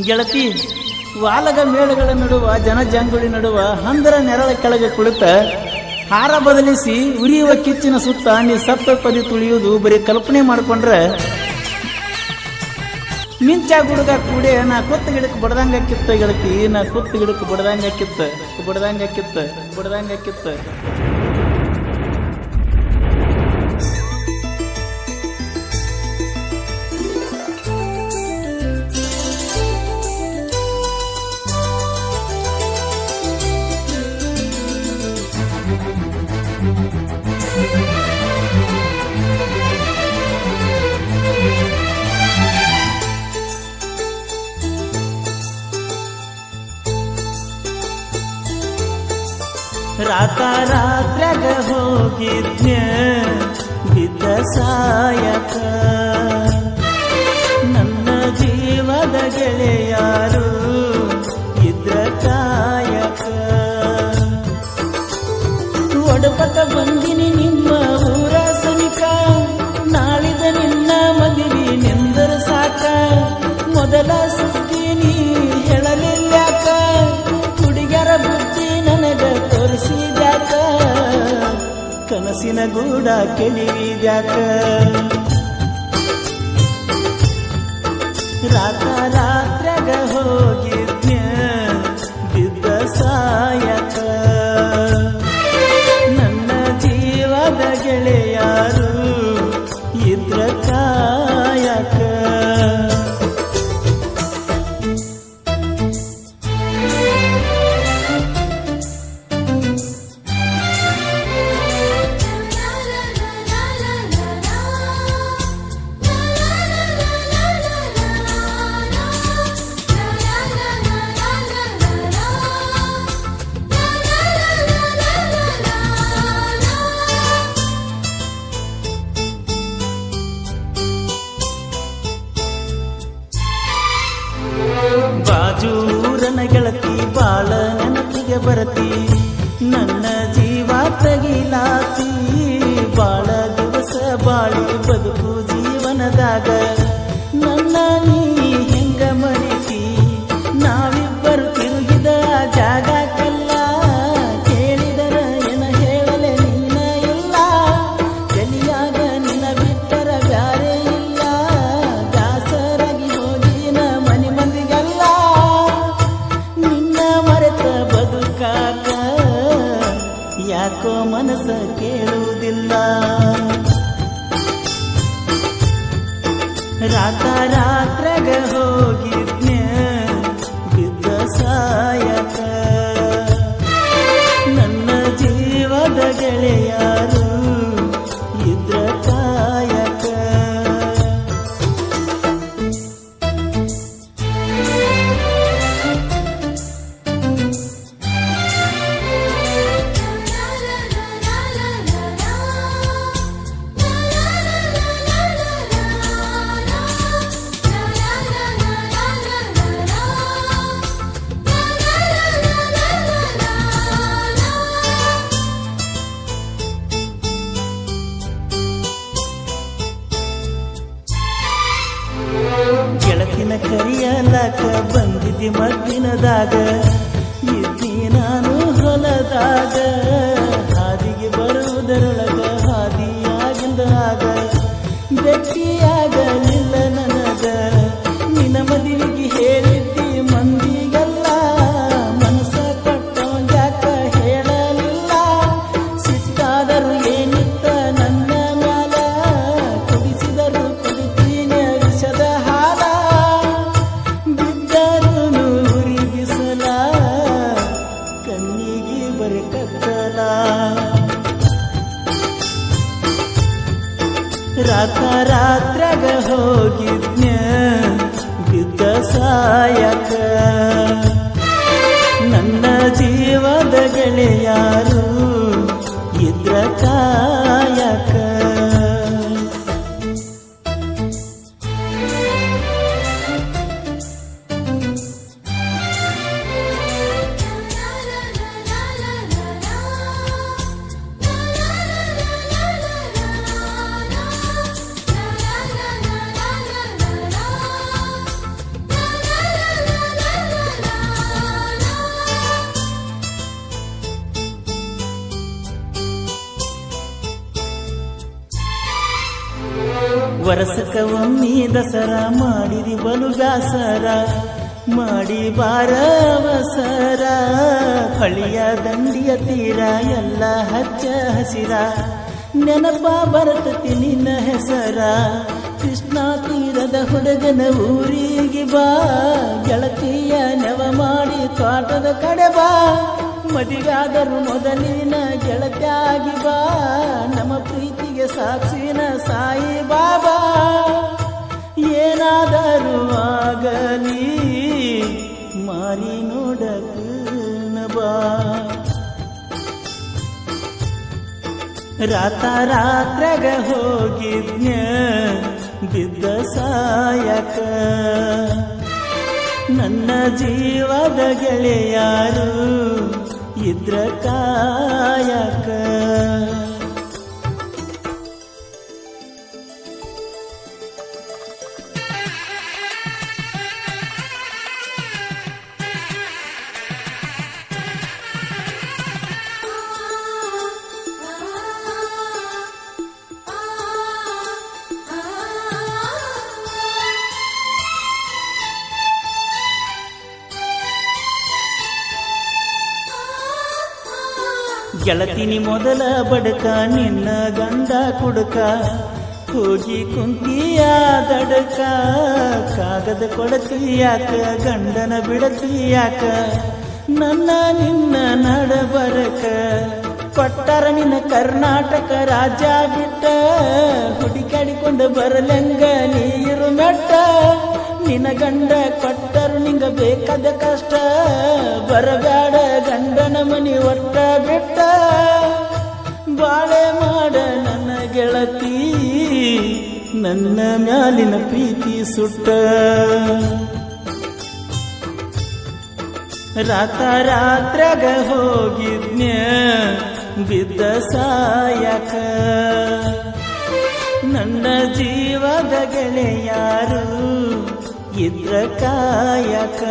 ಗೆಳತಿ, ವಾಲಗ ಮೇಳಗಳ ನಡುವ ಜನಜಂಗುಳಿ ನಡುವ ಹಂದರ ನೆರಳ ಕೆಳಗೆ ಕುಳಿತ ಹಾರ ಬದಲಿಸಿ ಉರಿಯುವ ಕಿಚ್ಚಿನ ಸುತ್ತ ನೀ ಸಪ್ತ ಪದಿ ತುಳಿಯುವುದು ಬರೀ ಕಲ್ಪನೆ ಮಾಡಿಕೊಂಡ್ರೆ ಮಿಂಚ ಗುಡುಗ ಕೂಡೆ ನಾ ಕುತ್ತ ಗಿಡಕ್ಕೆ ಬಡ್ದಂಗ ಕಿತ್ತ ಗೆಳತಿ, ನಾ ಕುತ್ತ ಗಿಡಕ್ಕೆ ಬಡ್ದಂಗ ಕಿತ್ತ. ರಾತ್ರಾಗ ಹೋಗಿದ್ನ ಬಿದ್ದ ಸಾಯಕ ನನ್ನ ಜೀವದ ಗೆಳೆಯಾರು ಇದ್ರ ಕಾಯಕ ಒಡಪಟ ಬಂದಿನಿ ನಿಮ್ಮ ಊರ ಸನಿಕ ನಾಳಿದ ನಿನ್ನ ಮದುವೆ ನಿಂದರ ಸಾಕ ಮೊದಲ ಸುದ್ದಿ ನೀ ಹೇಳಲಿಲ್ಲಾಕ ಹುಡುಗರ ಬುದ್ಧಿ ನನಗ ತೋರಿಸಿದ್ಯಾಕ ಕನಸಿನ ಗೂಡ ಕೆಳಿವಿದ್ಯಾಕ ರಾತ್ರಾಗ ಹೋಗಿದ್ನ ಬಿದ್ದ ಸಾಯಕ ನನ್ನ ಜೀವದ ಗೆಳೆಯಾರು ಇದ್ರ ಕಾಯಕ ಬಾಜೂರನ ಗೆಳತಿ ಬಾಳ ನೆನಪಿಗೆ ಬರತಿ ನನ್ನ ಜೀವ ತಗಿಲಾತಿ ಬಾಳ ದಿವಸ ಬಾಳಿ ಬದುಕು ಜೀವನದಾಗ ನನ್ನ ನೀ ಹೆಂಗ ಮರಿತಿ ನಾವಿಬ್ಬರು ತಿರುಗಿದ ಜಾಗಕ್ಕೆಲ್ಲ ಕೇಳಿದರ ಏನ ಹೇಳಲೆ ನೀನ ಇಲ್ಲ ಗಲಿಯಾಗ ನಿನ್ನ ಬಿಟ್ಟರ ಬ್ಯಾರೆ ಇಲ್ಲ ದಾಸರಾಗಿ ಹೋಗಿನ ಮನೆ ಮಂದಿಗೆಲ್ಲ ನಿನ್ನ ಮರೆತ ಬದುಕಾಕ ಯಾಕೋ ಮನಸ್ಸ ಕೇಳುವುದಿಲ್ಲ ರಾತ್ರಾಗ ಹೋಗಿದ್ನ ಬಿದ್ದ ಸಾಯಕ ನನ್ನ ಜೀವದ ಗೆಳೆಯಾರು ಇದ್ರ ಕಾಯಕ ಗೆಳತಿನ ಕರಿಯಲಾಕ ಬಂದಿದ್ದಿ ಮದ್ದಿನದಾಗ ಇದ್ದಿ ನಾನು ಹೊಲದಾಗ ಹಾದಿಗೆ ಬರುವುದರೊಳಗ ಹಾದಿಯಾಗಿಂದಾಗ ಭೇಟಿಯಾಗಲಿಲ್ಲ ನನಗ ನಿನ್ನ ಮದುವೆಗೆ ಹೇಳಿದ್ದಿ ಮಂದಿಗೆಲ್ಲ ಮನಸ್ಸ ಕೊಟ್ಟೋಂಗ್ಯಾಕ ಹೇಳಲಿಲ್ಲ ಸಿಟ್ಟಾದರೂ ಏನಿತ್ತ ನನ್ನ ಮ್ಯಾಲ ಕುಡಿಸಿದರು ಕುಡಿತೀನಿ ವಿಷದ ಹಾಲ ಬಿದ್ದರು ನೂರಿ ಬಿಸಲ ಕಣ್ಣಿಗೆ ಬರಿ ಕತ್ತಲ ರಾತ್ರಾಗ ಹೋಗಿದ್ನ ಬಿದ್ದ ಸಾಯಕ ನನ್ನ ಜೀವದ ಗೆಳೆಯಾರು ಇದ್ರ ಕಾಯಕ ವರಸಕ ಒಮ್ಮಿ ದಸರಾ ಮಾಡಿದಿ ಬಲು ಬ್ಯಾಸರ ಮಾಡಿ ಬಾರವಸರ ಹಳಿಯ ದಂಡಿಯ ತೀರ ಎಲ್ಲ ಹಚ್ಚ ಹಸಿರ ನೆನಪ ಬರ್ತತಿ ನಿನ್ನ ಹೆಸರ ಕೃಷ್ಣ ತೀರದ ಹುಡುಗನ ಊರಿಗೆ ಬಾ ಗೆಳತಿಯ ನೆವ ಮಾಡಿ ತೋಟದ ಕಡೆ ಬಾ ಮದುವೆಯಾದರೂ ಮೊದಲಿನ ಗೆಳತಿಯಾಗಿ ಬಾ ನಮ್ಮ ಪ್ರೀತಿಗೆ ಸಾಕ್ಷಿನ ಸಾಯಿ ಬಾಬಾ ಏನಾದರೂ ಆಗಲಿ ಮಾರಿ ನೋಡಕನ ಬಾ ರಾತ್ರಾಗ ಹೋಗಿದ್ನ ಬಿದ್ದ ಸಾಯಕ ನನ್ನ ಜೀವದ ಗೆಳೆಯಾರು ಇದ್ರ ಕಾಯಕ ಗೆಳತಿನಿ ಮೊದಲ ಬಡಕ ನಿನ್ನ ಗಂಡ ಕುಡುಕ ಹೋಗಿ ಕುಂತಿಯ ದಡಕ ಕಾಗದ ಕೊಡತಿಯಾಕ ಗಂಡನ ಬಿಡತಿಯಾಕ ನನ್ನ ನಿನ್ನ ನಡಬರಕ ಕೊಟ್ಟರ ನಿನ್ನ ಕರ್ನಾಟಕ ರಾಜ್ಯ ಬಿಟ್ಟ ಹುಡುಕಾಡಿಕೊಂಡು ಬರಲಂಗ ನೀರು ಮೆಟ್ಟ ನಿನ್ನ ಗಂಡ ಕೊಟ್ಟರು ನಿಂಗ ಬೇಕಾದ ಕಷ್ಟ ಬರಬೇಡ ಗಂಡನ ಮನಿ ಒಟ್ಟ ಬಿಟ್ಟ ಬಾಳೆ ಮಾಡ ನನ್ನ ಗೆಳತಿ ನನ್ನ ಮ್ಯಾಲಿನ ಪ್ರೀತಿ ಸುಟ್ಟ ರಾತ್ರಾಗ ಹೋಗಿದ್ನ್ಯ ಬಿದ್ದ ಸಾಯಕ ನನ್ನ ಜೀವದ ಗೆಳೆಯಾರು ಇದ್ರ ಕಾಯಕ